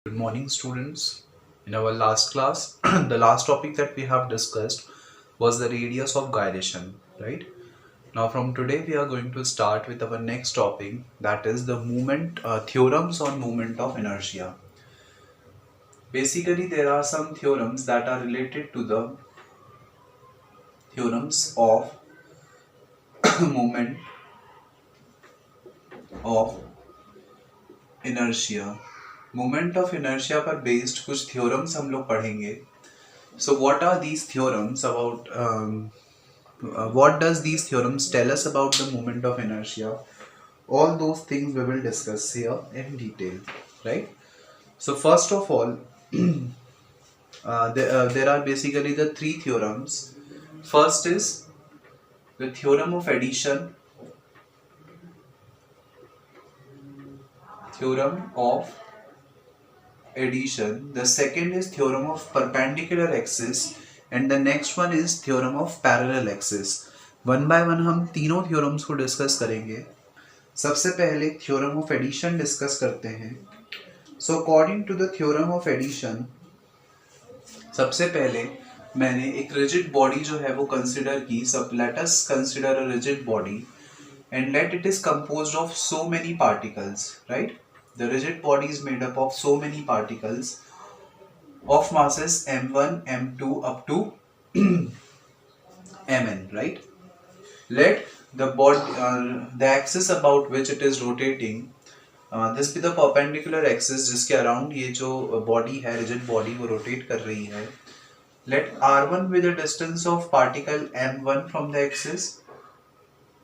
Good morning, students. In our last class, the last topic that we have discussed was the radius of gyration, right? Now, from today, we are going to start with our next topic, that is the theorems on moment of inertia. Basically, there are some theorems that are related to the theorems of moment of inertia. Moment of inertia पर based कुछ theorems हम लोग पढ़ेंगे. So, what are these theorems about? What does these theorems tell us about the moment of inertia? All those things we will discuss here in detail, right? So first of all, there are basically the three theorems. First is the theorem of addition, theorem of addition. The second is theorem of perpendicular axis, and the next one is theorem of parallel axis. One by one हम तीनों theorems को discuss करेंगे. सबसे पहले theorem of addition discuss करते हैं. So according to the theorem of addition, सबसे पहले मैंने एक रिजिड बॉडी जो है वो कंसिडर की. सब late us consider a rigid body and let it is composed of so many particles, right? The rigid body is made up of so many particles of masses m1 m2 up to mn, right? Let the axis about which it is rotating, this be the perpendicular axis जिसके around ये जो body है, rigid body, वो rotate कर रही है. Let r1 be the distance of particle m1 from the axis,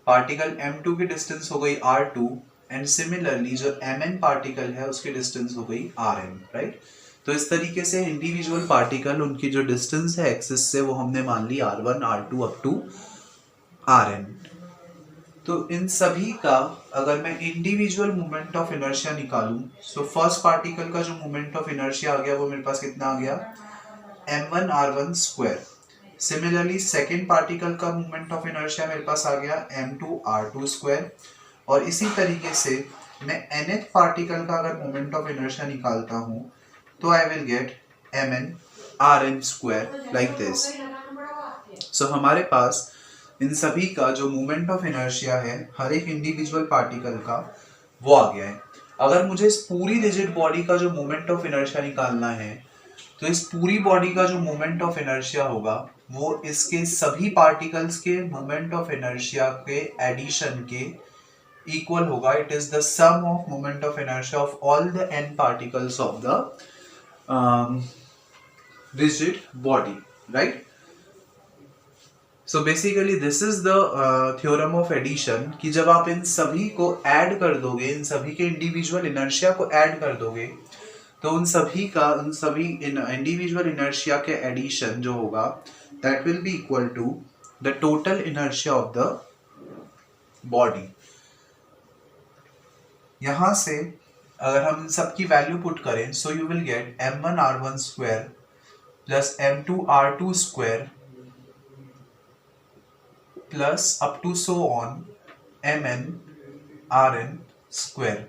particle m2 की distance हो गई r2, एंड सिमिलरली जो mn पार्टिकल है उसकी डिस्टेंस हो गई rn, राइट? तो इस तरीके से इंडिविजुअल पार्टिकल, उनकी जो डिस्टेंस है एक्सिस से, वो हमने मान ली r1 r2 up to rn. तो इन सभी का अगर मैं इंडिविजुअल मोमेंट ऑफ इनर्शिया निकालूं, सो फर्स्ट पार्टिकल का जो मोमेंट ऑफ इनर्शिया आ गया वो मेरे पास कितना आ गया, m1 r1 square. Similarly second particle का मोमेंट ऑफ इनर्शिया मेरे पास आ गया m2 r2 स्क्वायर. और इसी तरीके से मैं nth पार्टिकल का अगर मोमेंट ऑफ इनर्शिया निकालता हूं तो I will get mn rn square, like this. So हमारे पास इन सभी का जो मोमेंट ऑफ इनर्शिया है हर एक इंडिविजुअल पार्टिकल का, वो आ गया है. अगर मुझे इस पूरी रिजिड बॉडी का जो मोमेंट ऑफ इनर्शिया निकालना है, तो इस पूरी बॉडी का जो मोमेंट ऑफ इनर्शिया होगा वो इसके सभी पार्टिकल्स के मोमेंट ऑफ इनर्शिया के एडिशन के इक्वल होगा. It is the sum of moment of inertia of all the n particles of the rigid body, right? So basically this is the theorem of addition, कि जब आप इन सभी को add कर दोगे, इन सभी के इंडिविजुअल इनर्शिया को ऐड कर दोगे, तो उन सभी इंडिविजुअल इनर्शिया के एडिशन जो होगा, that will be equal to the total inertia of the body. यहां से अगर हम सबकी वैल्यू पुट करें, so you will get m1 r1 square plus m2 r2 square plus up to so on mn rn square.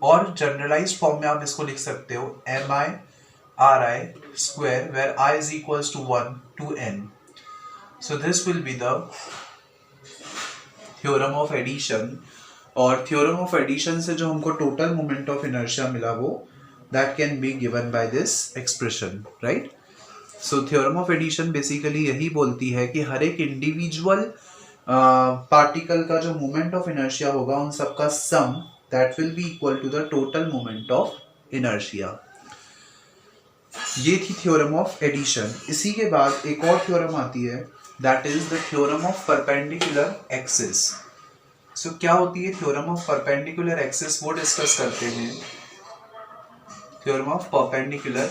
और generalized form में आप इसको लिख सकते हो mi ri square, where i is equals to 1 to n. So this will be the theorem of addition. और theorem of addition से जो हमको टोटल मोमेंट ऑफ इनर्शिया मिला, वो that can be given by this expression, right? So theorem of addition basically यही बोलती है कि हर एक इंडिविजुअल पार्टिकल का जो मोमेंट ऑफ इनर्शिया होगा उन सबका sum, that will be equal to the total moment of inertia. ये थी थ्योरम ऑफ एडिशन. इसी के बाद एक और थ्योरम आती है, that is the theorem of perpendicular axis. So क्या होती है थ्योरम ऑफ परपेंडिकुलर एक्सिस, वो डिस्कस करते हैं. Theorem of perpendicular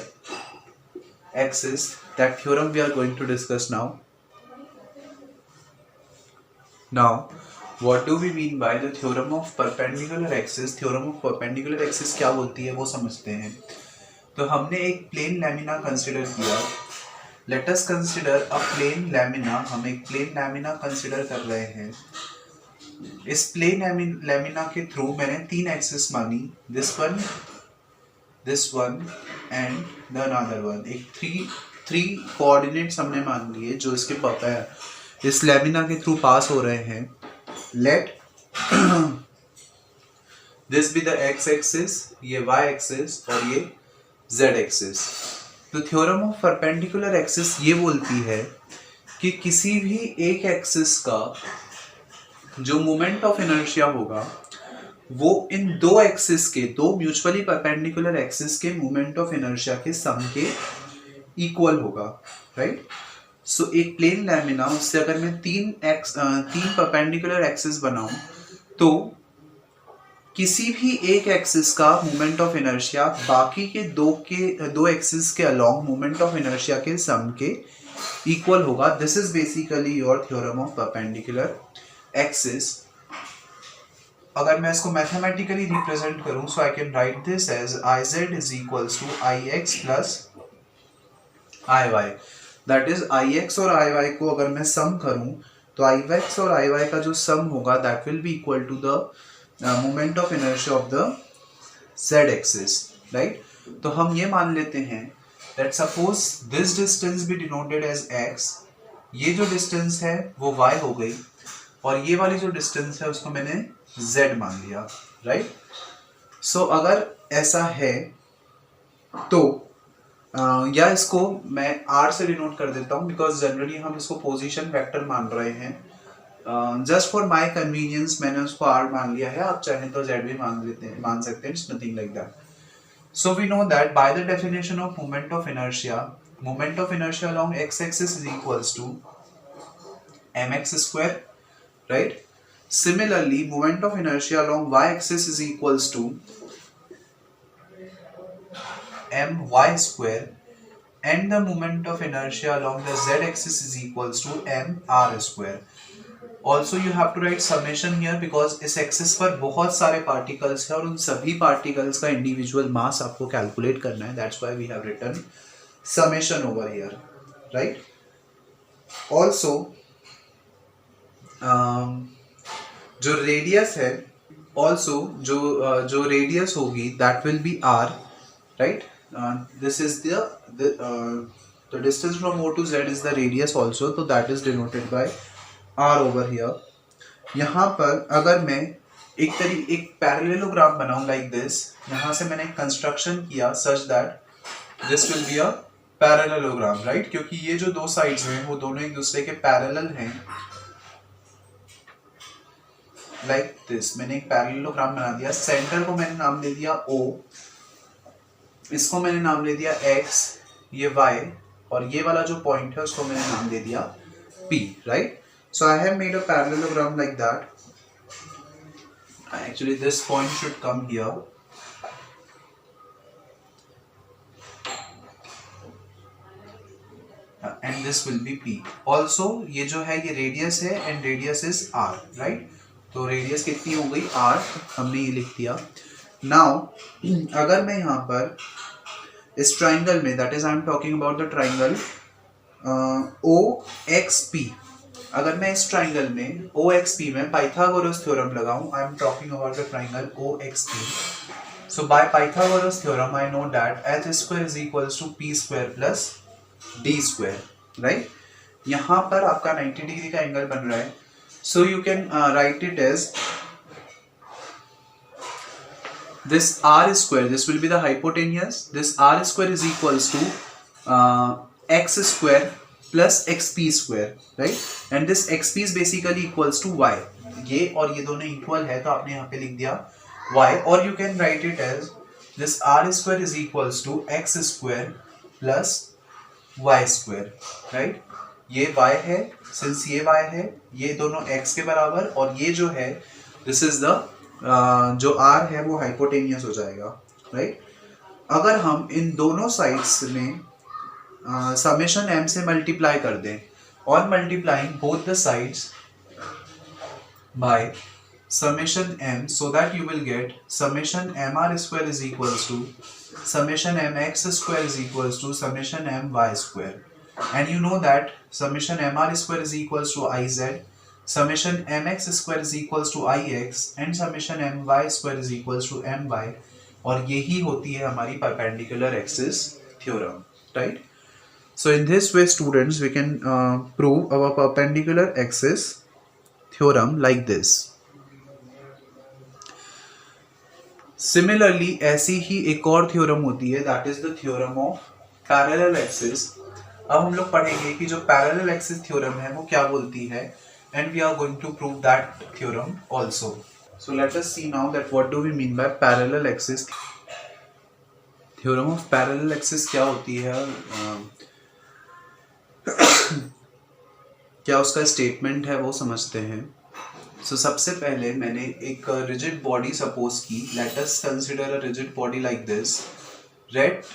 axis, that theorem we are going to discuss now. What do we mean by the theorem of perpendicular axis? Theorem of perpendicular axis क्या बोलती है वो समझते हैं. तो हमने एक प्लेन लैमिना कंसिडर किया. Let us consider a plane lamina. हम एक प्लेन लैमिना कंसिडर कर रहे हैं. इस प्लेन लैमिना के थ्रू मैंने तीन एक्सिस मानी. This one this one and the another one. एक थ्री कोऑर्डिनेट्स हमने मान लिए जो इसके इस लेमिना के थ्रू पास हो रहे हैं। Late this be the x axis, ये वाई एक्सिस और ये जेड एक्सिस। तो थ्योरम ऑफ परपेंडिकुलर एक्सिस ये बोलती है कि किसी भी एक एक्सिस का जो मोमेंट ऑफ इनर्शिया होगा वो इन दो एक्सिस के, दो म्यूचुअली परपेंडिकुलर एक्सिस के मोमेंट ऑफ इनर्शिया के सम के इक्वल होगा, राइट। सो एक प्लेन लैमिना, उससे अगर मैं तीन परपेंडिकुलर एक्सिस बनाऊं तो किसी भी एक एक्सिस का मोमेंट ऑफ इनर्शिया बाकी के दो एक्सिस के अलोंग मोमेंट ऑफ इनर्शिया के सम के इक्वल होगा। This is basically your theorem of perpendicular axis. अगर मैं इसको मैथमेटिकली रिप्रेजेंट करूं, so I can write this as I Z is equals to I X plus I Y. That is I X और I Y को अगर मैं सम करूं तो आई एक्स और आई वाई का जो सम होगा that will be equal to the moment of inertia of the z axis, right. तो हम ये मान लेते हैं that suppose this distance be denoted as x, ये जो डिस्टेंस है वो y हो गई और ये वाली जो डिस्टेंस है उसको मैंने z मान लिया, राइट। सो अगर ऐसा है तो या इसको मैं r से डिनोट कर देता हूँ बिकॉज जनरली हम इसको पोजीशन वेक्टर मान रहे हैं। जस्ट फॉर माई कन्वीनियंस मैंने उसको r मान लिया है, आप चाहें तो z भी मान सकते हैं, it's nothing like that. So we know that by the definition of moment of inertia along x-axis is equals to mx square, right? Similarly, moment of inertia along y-axis is equals to my square, and the moment of inertia along the z-axis is equals to mr square. Also you have to write summation here because इस axis पर बहुत सारे particles हैं और उन सभी particles का individual मास आपको कैलकुलेट करना है। That's why we have written summation over here, right? Also जो रेडियस है, also जो रेडियस होगी that will be r, right? This is the distance from O to Z is the radius also, so that is denoted by r over here. यहाँ पर अगर मैं एक parallelogram बनाऊं लाइक दिस, यहाँ से मैंने कंस्ट्रक्शन किया such that this will be a parallelogram, right, क्योंकि ये जो दो साइड्स हैं वो दोनों एक दूसरे के पैरेलल हैं लाइक दिस। मैंने एक पैरेललोग्राम बना दिया, सेंटर को मैंने नाम दे दिया O, इसको मैंने नाम दे दिया X, ये Y, और ये वाला जो पॉइंट है उसको मैंने नाम दे दिया P, right. So I have made a parallelogram like that. Actually this point should come here. And this will be P. Also ये जो है ये रेडियस है and radius is R, right? तो रेडियस कितनी हो गई R, हमने ये लिख दिया। Now अगर मैं यहाँ पर इस ट्राइंगल में, that is I am talking about the triangle OXP, अगर मैं इस ट्राइंगल में OXP में पाइथागोरस थ्योरम लगाऊं, I am talking about the triangle OXP. So by Pythagoras theorem I know that h square is equals to p square plus d square, right. यहाँ पर आपका 90 degree का एंगल बन रहा है, so you can write it as this r square, this will be the hypotenuse, this r square is equals to x square plus xp square, right? And this xp is basically equals to y. ये और ये दोनों equal है तो आपने यहाँ पे लिख दिया y, और you can write it as this r square is equals to x square plus y square, right? ये y है, since ये y है, ये दोनों x के बराबर, और ये जो है this is the जो r है वो हाइपोटेनियस हो जाएगा, right? अगर हम इन दोनों साइड्स में समेशन m से मल्टीप्लाई कर दें, और multiplying both the sides by summation m, so that you will get summation mr square is equals to summation mx square is equals to summation my square, and you know that summation mr square is equals to iz, summation mx square is equals to ix, and summation my square is equals to my. और यही होती है हमारी perpendicular axis theorem, right? So in this way students we can prove our perpendicular axis theorem like this. Similarly ऐसी ही एक और theorem होती है, that is the theorem of parallel axis. अब हम लोग पढ़ेंगे कि जो parallel axis theorem है वो क्या बोलती है, and we are going to prove that theorem also. So let us see now that what do we mean by parallel axis. theorem of parallel axis क्या होती है, क्या उसका स्टेटमेंट है वो समझते हैं. सो सबसे पहले मैंने एक रिजिड बॉडी सपोज की. Let us consider a rigid body like this. रेट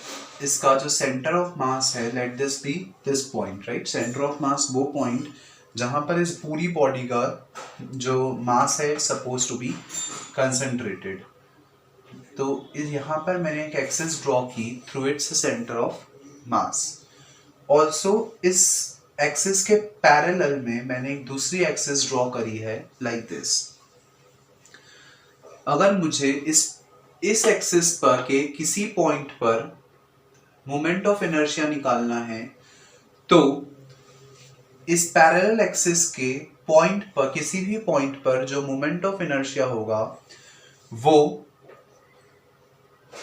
इसका जो सेंटर ऑफ मास है, let this be this point, right? Center of mass वो पॉइंट जहां पर इस पूरी बॉडी का जो मास है सपोज टू बी कंसंट्रेटेड. तो यहाँ पर मैंने एक एक्सिस ड्रॉ की through its centre of mass. Also इस एक्सिस के पैरेलल में मैंने एक दूसरी एक्सिस ड्रॉ करी है लाइक दिस. अगर मुझे इस एक्सिस पर के किसी पॉइंट पर मोमेंट ऑफ इनर्शिया निकालना है, तो इस पैरेलल एक्सिस के पॉइंट पर, किसी भी पॉइंट पर जो मोमेंट ऑफ इनर्शिया होगा वो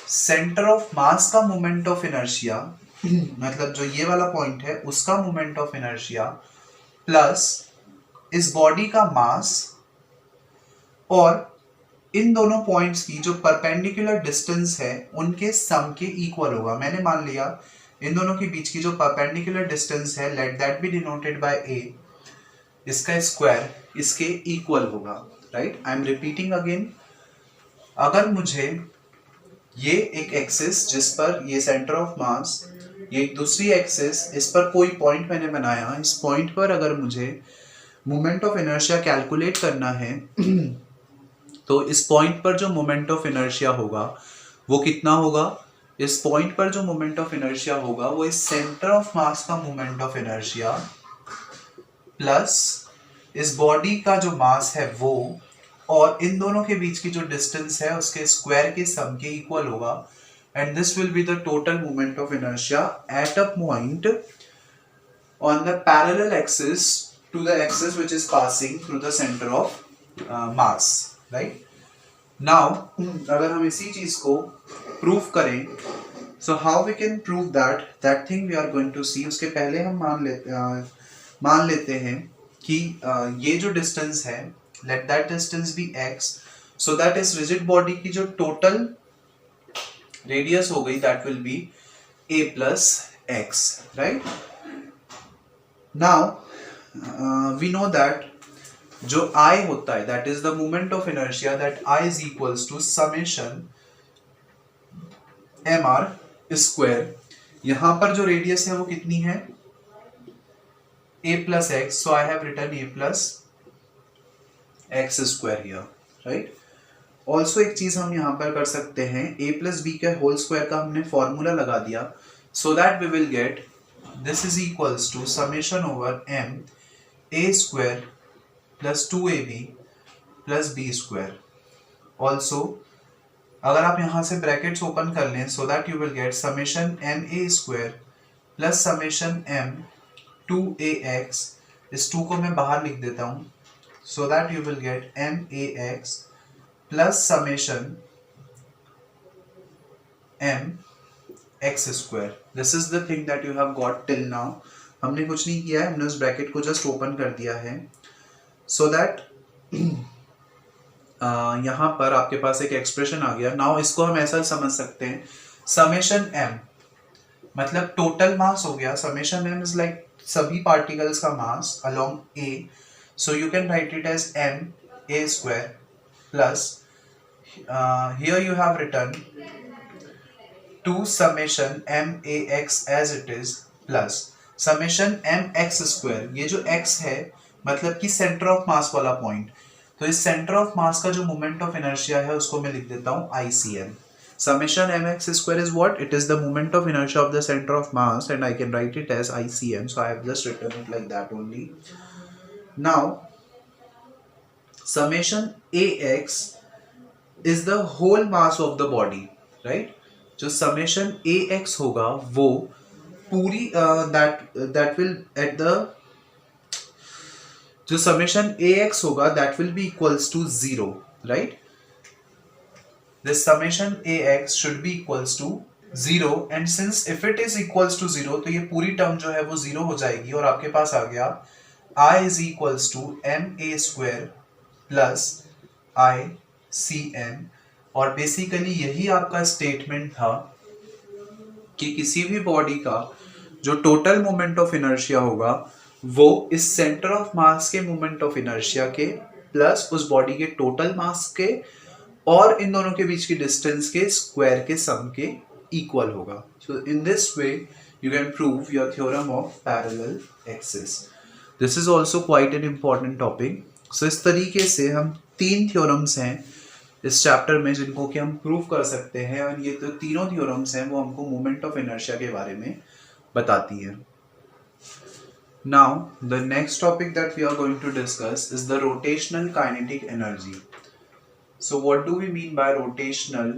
सेंटर ऑफ मास का मोमेंट ऑफ इनर्शिया, मतलब जो ये वाला पॉइंट है उसका मोमेंट ऑफ इनर्शिया प्लस इस बॉडी का मास, और इन दोनों पॉइंट्स की जो परपेंडिकुलर डिस्टेंस है उनके सम के इक्वल होगा. मैंने मान लिया इन दोनों के बीच की जो परपेंडिकुलर डिस्टेंस है, let that B denoted by a, इसका स्क्वायर इसके इक्वल होगा, right? I am repeating again. अगर मुझे ये एक एक्सिस जिस पर ये सेंटर ऑफ मास, ये एक दूसरी एक्सिस, इस पर कोई पॉइंट मैंने बनाया, इस पॉइंट पर अगर मुझे मोमेंट ऑफ इनर्शिया कैलकुलेट करना है तो इस पॉइंट पर जो मोमेंट ऑफ इनर्शिया होगा वो कितना होगा? इस पॉइंट पर जो मोमेंट ऑफ इनर्शिया होगा वो इस सेंटर ऑफ मास का मोमेंट ऑफ इनर्शिया प्लस इस बॉडी का जो मास है वो, और इन दोनों के बीच की जो डिस्टेंस है उसके स्क्वायर के सम के इक्वल होगा. And this will be the total moment of inertia at a point on the parallel axis to the axis which is passing through the center of mass, right? Now अगर हम इसी चीज को prove करें, so how we can prove that thing we are going to see. उसके पहले हम मान लेते हैं कि ये जो डिस्टेंस है, let that distance be x, so that इस rigid body की जो total रेडियस हो गई, that will be a plus x, right? Now we know that जो I होता है, that is the moment of inertia, that I is equals to summation mr square. यहां पर जो रेडियस है वो कितनी है? a plus x, so I have written a plus x square here, right? Also एक चीज हम यहाँ पर कर सकते हैं, a प्लस बी के होल स्क्वायर का हमने फॉर्मूला लगा दिया, so that we will get this is equals to summation over m a square plus 2ab plus b square. Also अगर आप यहाँ से ब्रैकेट्स ओपन कर लें, so that you will get summation m a square plus summation m 2ax. इस 2 को मैं बाहर लिख देता हूँ, so that you will gate m ax plus summation m x square. This is the thing that you have got till now. हमने कुछ नहीं किया है, हमने उस ब्रैकेट को जस्ट ओपन कर दिया है, सो दैट यहाँ पर आपके पास एक एक्सप्रेशन आ गया. नाउ इसको हम ऐसा समझ सकते हैं, समेशन m मतलब टोटल मास हो गया. समेशन m इज लाइक सभी पार्टिकल्स का mass along a, so you can write it as m a square plus here you have written 2 summation m a x as it is plus summation m x square. ये जो x है मतलब कि centre of मास वाला point, तो इस centre of मास का जो मोमेंट ऑफ इनर्शिया है उसको मैं लिख देता हूँ ICM. Summation mx square is what? It is the moment of inertia of the center of mass, and I can write it as ICM. So I have just written it like that only. Now summation ax is the whole mass of the body. Right. जो summation a x होगा वो पूरी that will at the जो summation a x होगा that will be equals to zero, right. This summation a x should be equals to zero, and since if it is equals to zero तो ये पूरी term जो है वो zero हो जाएगी और आपके पास आ गया I is equals to M A square plus I C M. और बेसिकली यही आपका स्टेटमेंट था कि किसी भी बॉडी का जो टोटल मोमेंट ऑफ इनर्शिया होगा वो इस सेंटर ऑफ मास के मोमेंट ऑफ इनर्शिया के प्लस उस बॉडी के टोटल मास के और इन दोनों के बीच की डिस्टेंस के स्क्वायर के सम के इक्वल होगा। So in this way you can prove your theorem of parallel axis. This is also quite an important topic. So इस तरीके से हम 3 थ्योरम्स हैं इस चैप्टर में जिनको कि हम प्रूव कर सकते हैं, और ये तो तीनों थ्योरम्स हैं वो हमको मोमेंट ऑफ इनर्शिया के बारे में बताती हैं। Now, the next topic that we are going to discuss is the rotational kinetic energy. So, what do we mean by rotational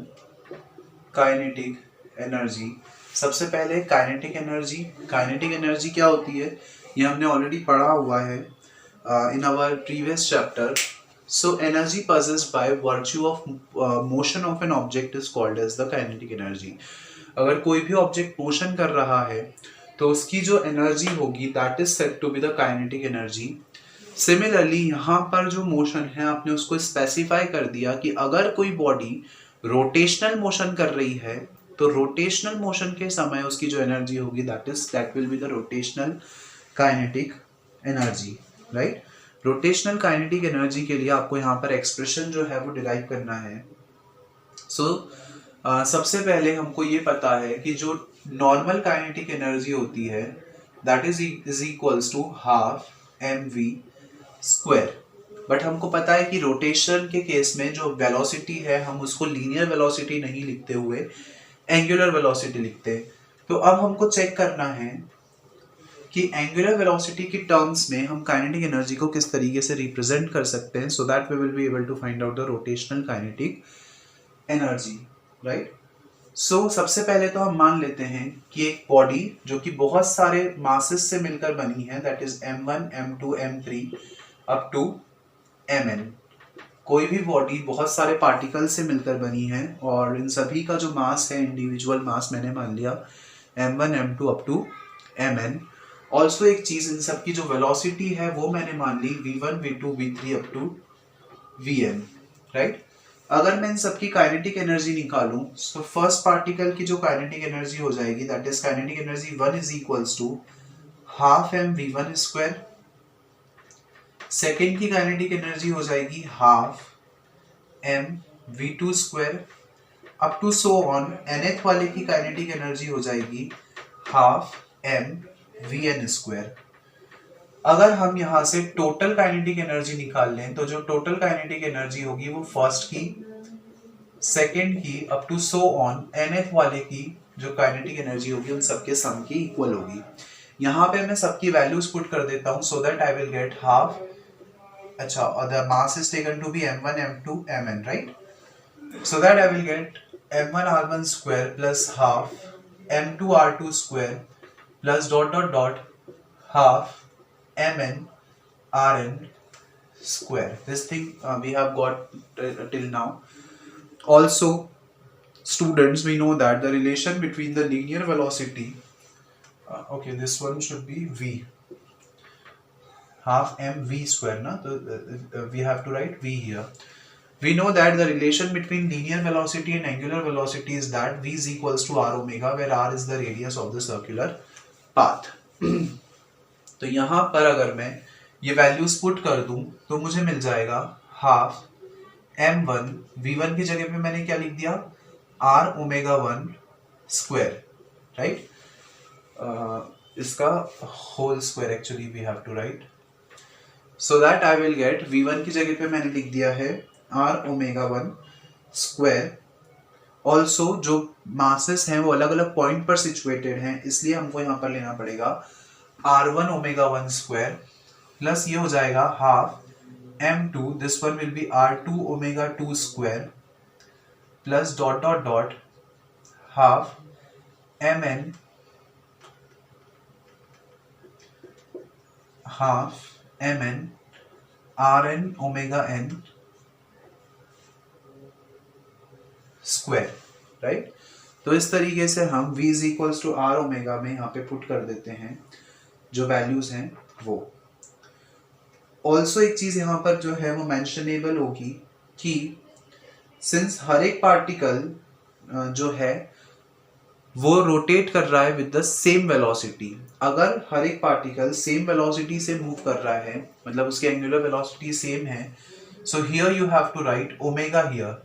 kinetic energy? सबसे पहले काइनेटिक एनर्जी। काइनेटिक एनर्जी क्या होती है ये हमने ऑलरेडी पढ़ा हुआ है in our previous chapter. So energy possessed by virtue of motion of an object is called as the kinetic energy. अगर कोई भी ऑब्जेक्ट मोशन कर रहा है तो उसकी जो एनर्जी होगी that is said to be the kinetic energy. Similarly यहाँ पर जो मोशन है आपने उसको स्पेसिफाई कर दिया कि अगर कोई बॉडी रोटेशनल मोशन कर रही है तो रोटेशनल मोशन के समय उसकी जो एनर्जी होगी that will be the rotational kinetic energy, right. Rotational kinetic energy के लिए आपको यहाँ पर एक्सप्रेशन जो है वो डिराइव करना है। सबसे पहले हमको ये पता है कि जो नॉर्मल काइनेटिक एनर्जी होती है that is equals to half m v square. But हमको पता है कि रोटेशन के केस में जो वेलोसिटी है हम उसको लीनियर वेलोसिटी नहीं लिखते हुए एंगुलर वेलोसिटी लिखते। तो अब हमको चेक करना है कि एंगुलर वेलोसिटी की टर्म्स में हम काइनेटिक एनर्जी को किस तरीके से रिप्रेजेंट कर सकते हैं, so that we will be able to find out the rotational kinetic energy, right. So सबसे पहले तो हम मान लेते हैं कि एक बॉडी जो कि बहुत सारे मासेस से मिलकर बनी है that is m1 m2 m3 up to mn। कोई भी बॉडी बहुत सारे पार्टिकल से मिलकर बनी है और इन सभी का जो मास है इंडिविजुअल मास मैंने मान लिया m1 m2 up to mn। Also एक चीज इन सब की जो वेलोसिटी है वो मैंने मान ली v1 v2 v3 up to vn, right. अगर मैं इन सबकी काइनेटिक एनर्जी निकालूं तो फर्स्ट पार्टिकल की जो काइनेटिक एनर्जी हो जाएगी that is kinetic energy 1 is equals to half m v one square. Second की काइनेटिक एनर्जी हो जाएगी half m v two square up to so on. nth वाले की काइनेटिक एनर्जी हो जाएगी half m v n square. अगर हम यहाँ से टोटल काइनेटिक एनर्जी निकाल लें तो जो टोटल काइनेटिक एनर्जी होगी वो फर्स्ट की सेकेंड की up to so on nth वाले की जो काइनेटिक एनर्जी होगी उन सबके सम की इक्वल होगी। यहाँ पे मैं सबकी वैल्यूज पुट कर देता हूँ so that I will get half, अच्छा, the mass is taken to be m1 m2 mn, right. So that I will get m1 r1 square plus half m2 r2 square plus dot dot dot half mn rn square. This thing we have got till now. Also, students, we know that the relation between the linear velocity, okay, this one should be v, half m v square, na? So, we have to write v here. We know that the relation between linear velocity and angular velocity is that v is equals to r omega, where r is the radius of the circular path. तो यहाँ पर अगर मैं ये values put कर दूं तो मुझे मिल जाएगा हाफ m1 v1 की जगह पे मैंने क्या लिख दिया r ओमेगा 1 स्क्वायर, राइट। इसका whole square actually we have to write, so that I will get v1 की जगह पे मैंने लिख दिया है r ओमेगा 1 स्क्वायर। ऑल्सो जो मासेस हैं वो अलग अलग पॉइंट पर सिचुएटेड हैं इसलिए हमको यहाँ पर लेना पड़ेगा r1 ओमेगा 1 स्क्वायर प्लस ये हो जाएगा half m2, this one will be r2 omega 2 square plus dot dot dot half mn rn omega n square, right. तो इस तरीके से हम v is equals to r omega में यहाँ पे पुट कर देते हैं जो वैल्यूज हैं वो। ऑल्सो एक चीज यहाँ पर जो है वो मेंशनेबल होगी कि सिंस हर एक पार्टिकल जो है वो रोटेट कर रहा है विद द सेम वेलोसिटी, अगर हर एक पार्टिकल सेम वेलोसिटी से मूव कर रहा है, मतलब उसकी एंगुलर वेलोसिटी सेम है, so here you have to write omega here.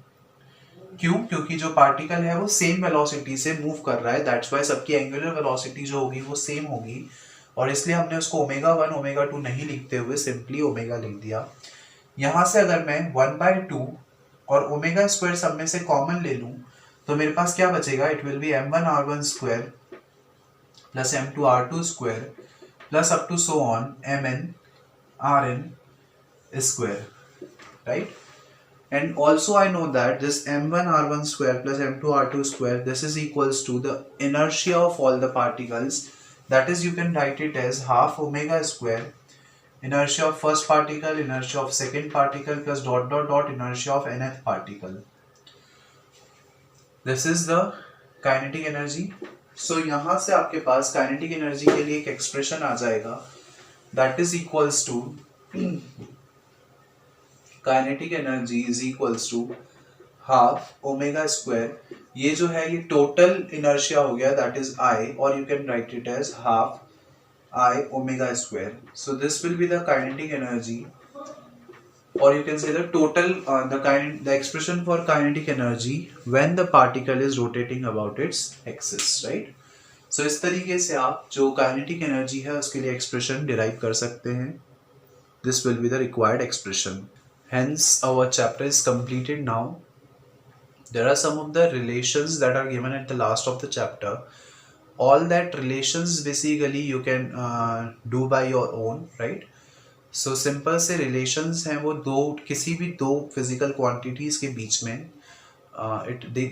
क्यों? क्योंकि जो पार्टिकल है वो सेम वेलोसिटी से मूव कर रहा है, दैट्स वाई सबकी एंगुलर वेलोसिटी जो होगी वो सेम होगी, और इसलिए हमने उसको ओमेगा 1 ओमेगा 2 नहीं लिखते हुए सिंपली ओमेगा लिख दिया। यहाँ से अगर मैं 1/2 और ओमेगा स्क्वायर सब में से कॉमन ले लूँ तो मेरे पास क्या बचेगा, it will be m1r1 square plus m2r2 square plus up to so on mn rn square, right. And also I know that this m1 r1 square plus m2 r2 square, this is equals to the inertia of all the particles, that is you can write it as half omega square inertia of first particle, inertia of second particle plus dot dot dot inertia of nth particle. This is the kinetic energy. So यहाँ से आपके पास kinetic energy के लिए एक expression आ जाएगा, that is equals to kinetic energy is equals to half omega square, ये जो है ये टोटल इनर्शिया हो गया, दैट इज आई, और you can write it as half I omega square. So this will be the kinetic energy, or you can say the total the expression for kinetic energy when the particle is rotating about its axis, right? So इस तरीके से आप जो kinetic energy है उसके लिए expression derive कर सकते हैं। This will be the required expression. Hence our chapter is completed now. There are some of the relations that are given at the last of the chapter. All that relations basically you can do by your own, right? So simple से relations हैं वो किसी भी दो physical quantities के बीच में,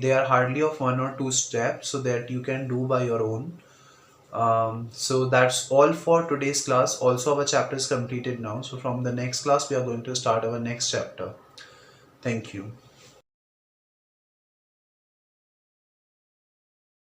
they are hardly of 1 or 2 steps, so that you can do by your own. So that's all for today's class. Also our chapter is completed now, so from the next class we are going to start our next chapter. Thank you.